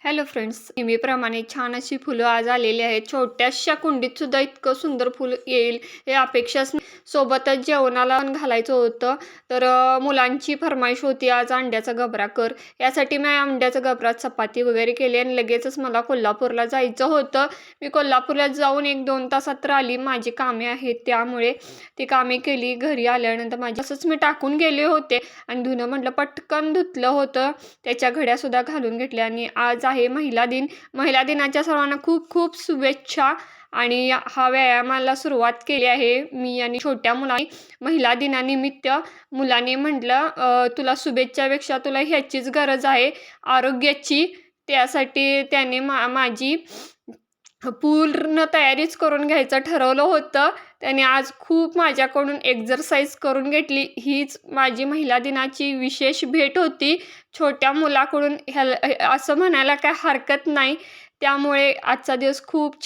Hello friends, नेहमीप्रमाणे छान अशी फुलं आज आलेली आहेत. छोट्याशा कुंडीत सुद्धा इतकं सुंदर फुल येईल हे अपेक्षाच नाही. सोबतच जेवणाला पण घालायचं होतं. तर मुलांची फरमाईश होती, आज अंड्याचा गबरा कर. यासाठी मी अंड्याचा गबरा चपाती वगैरे केली आणि लगेचच मला कोल्हापूरला जायचं होतं. मी कोल्हापूरला जाऊन 1-2 तासात तर आली. माझी कामे आहेत त्यामुळे ती कामे केली. घरी आल्यानंतर माझी असंच मी टाकून गेले होते आणि धुणं म्हटलं पटकन धुतलं होतं. त्याच्या घड्यासुद्धा घालून घेतल्या आणि आज आहे महिला दिन. महिला दिनाच्या सर्वांना खूप खूप शुभेच्छा. आणि हा व्यायामाला सुरुवात केली आहे मी आणि छोट्या मुलांनी. महिला दिनानिमित्त मुलाने म्हटलं, तुला शुभेच्छापेक्षा तुला ह्याचीच गरज आहे, आरोग्याची." त्यासाठी त्याने माझी पूर्ण तयारीच करून घ्यायचं ठरवलं होतं. त्याने आज खूप माझ्याकडून एक्झरसाइज करून घेतली. हीच माझी महिला दिनाची विशेष भेट होती. छोट्या मुलाकडून असं म्हणायला काही हरकत नाही. त्यामुळे आजचा दिवस खूप